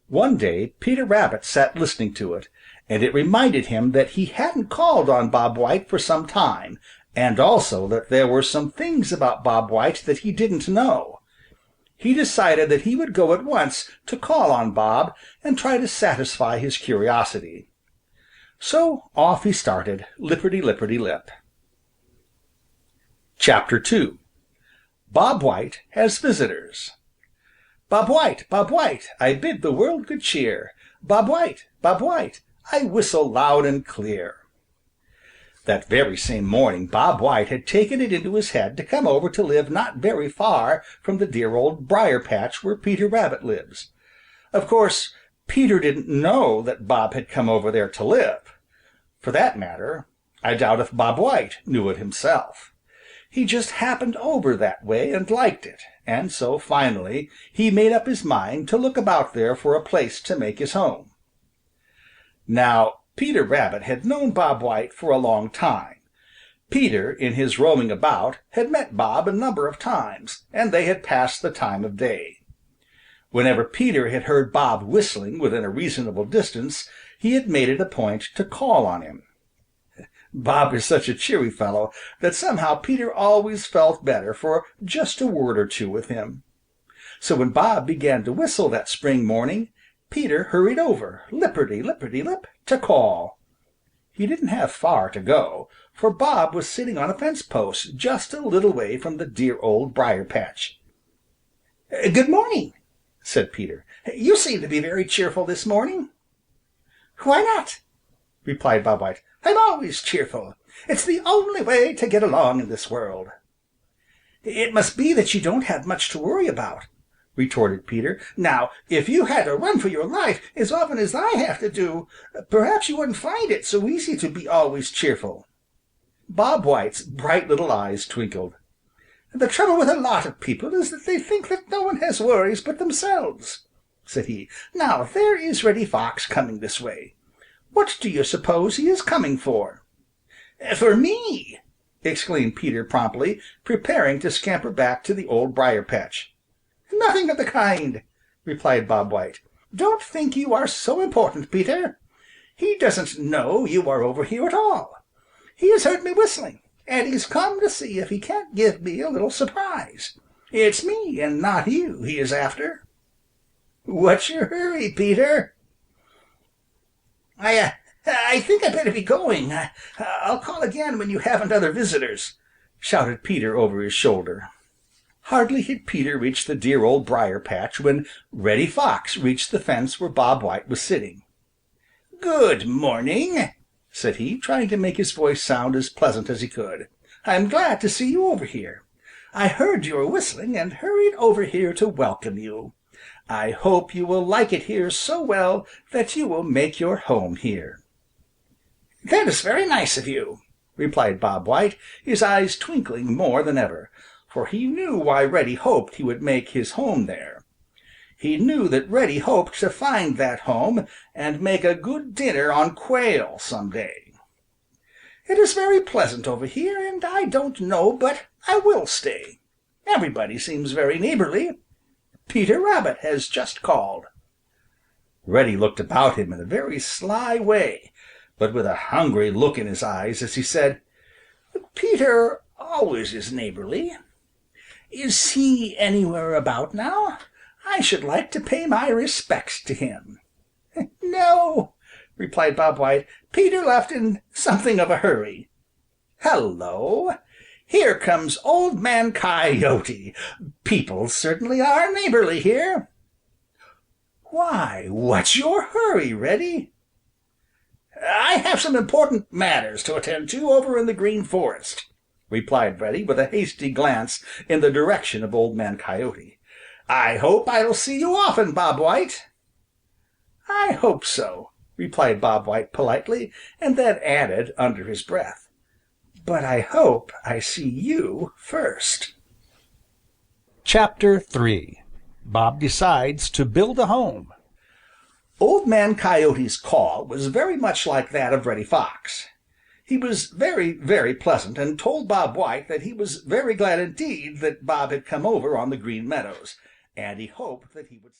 One day Peter Rabbit sat listening to it, and it reminded him that he hadn't called on Bob White for some time, and also that there were some things about Bob White that he didn't know. He decided that he would go at once to call on Bob and try to satisfy his curiosity. So off he started, lipperty-lipperty-lip. Chapter 2 Bob White Has Visitors. Bob White, Bob White, I bid the world good cheer. Bob White, I whistle loud and clear. That very same morning Bob White had taken it into his head to come over to live not very far from the dear Old Briar patch where Peter Rabbit lives. Of course, Peter didn't know that Bob had come over there to live. For that matter, I doubt if Bob White knew it himself. He just happened over that way and liked it, and so finally he made up his mind to look about there for a place to make his home. Now, Peter Rabbit had known Bob White for a long time. Peter, in his roaming about, had met Bob a number of times, and they had passed the time of day. Whenever Peter had heard Bob whistling within a reasonable distance, he had made it a point to call on him. Bob is such a cheery fellow that somehow Peter always felt better for just a word or two with him. So when Bob began to whistle that spring morning, Peter hurried over, lipperty-lipperty-lip, to call. He didn't have far to go, for Bob was sitting on a fence post just a little way from the dear Old Briar patch. "Good morning," said Peter. "You seem to be very cheerful this morning." "Why not?" replied Bob White. "I'm always cheerful. It's the only way to get along in this world." "It must be that you don't have much to worry about," retorted Peter. "Now, if you had to run for your life as often as I have to do, perhaps you wouldn't find it so easy to be always cheerful." Bob White's bright little eyes twinkled. "The trouble with a lot of people is that they think that no one has worries but themselves," said he. "Now there is Reddy Fox coming this way. What do you suppose he is coming for?" "For me!" exclaimed Peter promptly, preparing to scamper back to the Old Briar patch. "Nothing of the kind," replied Bob White. "Don't think you are so important, Peter. He doesn't know you are over here at all. He has heard me whistling, and he's come to see if he can't give me a little surprise. It's me and not you he is after." "What's your hurry, Peter?" I think I'd better be going. I'll call again when you haven't other visitors," shouted Peter over his shoulder. Hardly had Peter reached the dear Old Briar patch when Reddy Fox reached the fence where Bob White was sitting. "Good morning," said he, trying to make his voice sound as pleasant as he could. "I'm glad to see you over here. I heard you were whistling and hurried over here to welcome you. I hope you will like it here so well that you will make your home here." "That is very nice of you," replied Bob White, his eyes twinkling more than ever, for he knew why Reddy hoped he would make his home there. He knew that Reddy hoped to find that home and make a good dinner on quail some day. "It is very pleasant over here, and I don't know but I will stay. Everybody seems very neighborly. Peter Rabbit has just called." Reddy looked about him in a very sly way, but with a hungry look in his eyes as he said, "Peter always is neighborly. Is he anywhere about now? I should like to pay my respects to him." "No," replied Bob White. "Peter left in something of a hurry. Hello! Here comes Old Man Coyote. People certainly are neighborly here." "Why, what's your hurry, Reddy?" "I have some important matters to attend to over in the Green Forest," replied Reddy with a hasty glance in the direction of Old Man Coyote. "I hope I'll see you often, Bob White." "I hope so," replied Bob White politely, and then added under his breath, "But I hope I see you first." Chapter 3 Bob Decides to Build a Home. Old Man Coyote's call was very much like that of Reddy Fox. He was very, very pleasant and told Bob White that he was very glad indeed that Bob had come over on the Green Meadows, and he hoped that he would